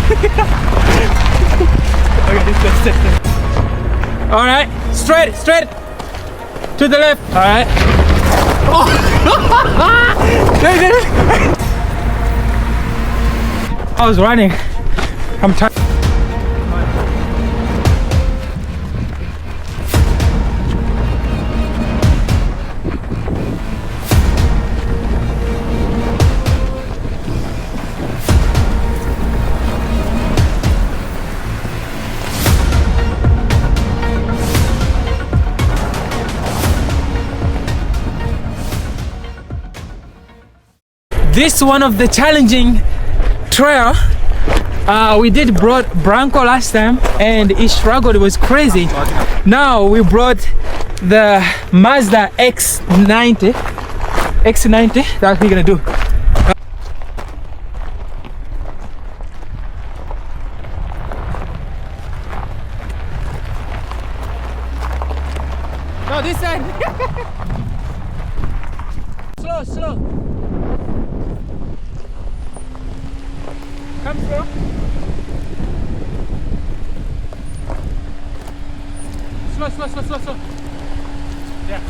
Okay, this is all right, straight to the left. All right. Oh. I was running. I'm tired. This one of the challenging trail. We did brought Bronco last time and he struggled, it was crazy. Now we brought the Mazda X90. That's what we're gonna do. No, this side. Slow. Come slow. Slow. Yeah.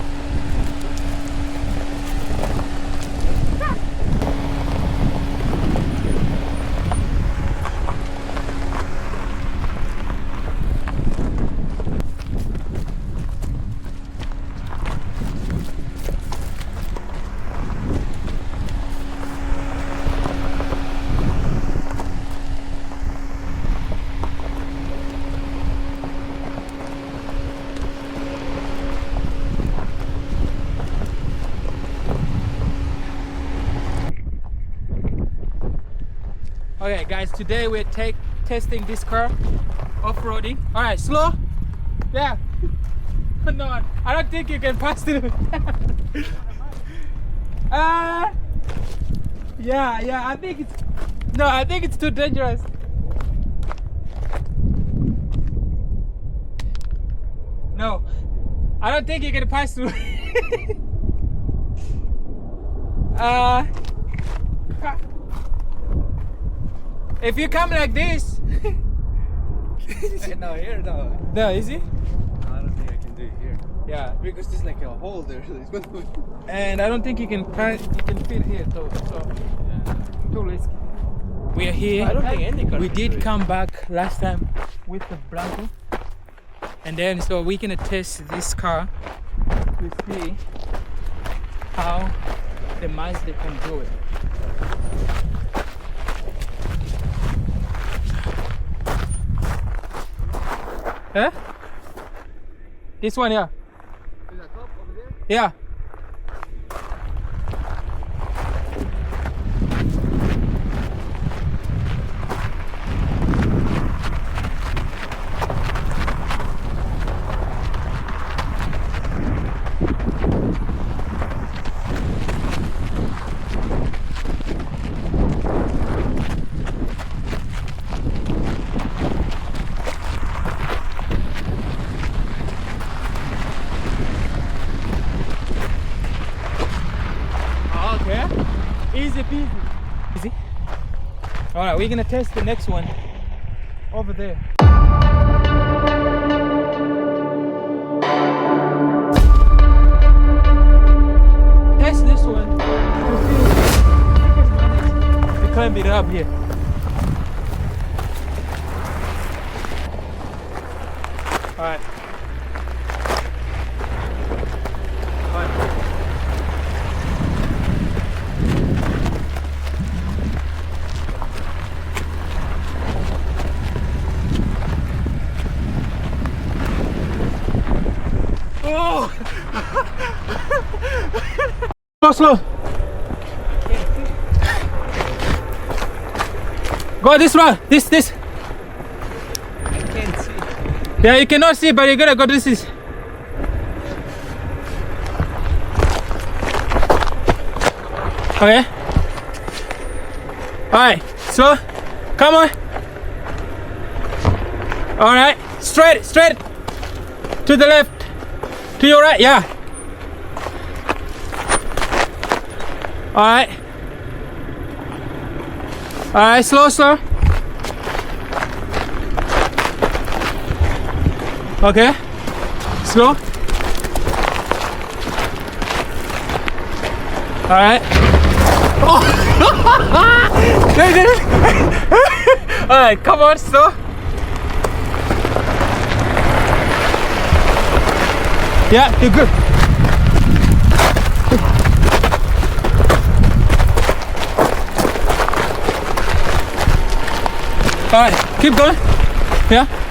Okay guys, today we're testing this car off-roading. All right, slow. Yeah. No, I don't think you can pass through. Yeah, I think it's too dangerous. No, I don't think you can pass through. If you come like this. No, here, no. No, is it? No, I don't think I can do it here. Yeah. Because there's like a hole there. And I don't think you can fit here too. So too risky. We are here. I don't think any car We can did do it. come back last time with the Bronco. And then so we're gonna test this car to see how the Mazda can do it. Huh? This one, yeah. Is that top over there? Yeah. Easy peasy. Easy. Alright, we're gonna test the next one over there. Test this one. We climb it up here. Alright. Oh! Slow. Go this route. This. I can't see. Yeah, you cannot see, but you're gonna go this. Okay. Alright, slow. Come on. Alright, straight. To the left. To your right, yeah. Alright. Alright, slow. Okay. Slow. All right. Oh. All right, come on, slow. Yeah, you're good. All right, keep going. Yeah.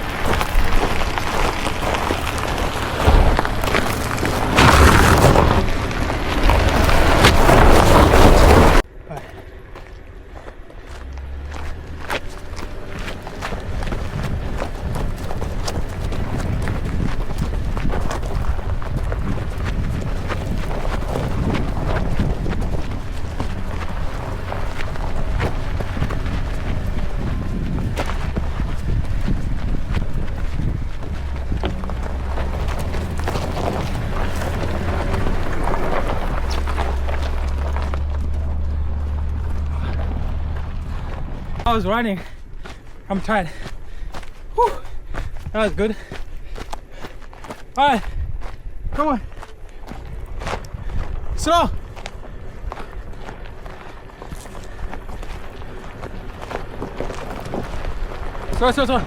I was running. I'm tired. Whew. That was good. All right, come on. Slow. Slow.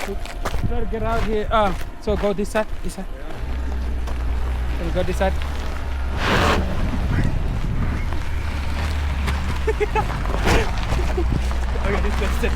Good. Try to get out here. So go this side. This side. Yeah. Go this side. Okay, this side.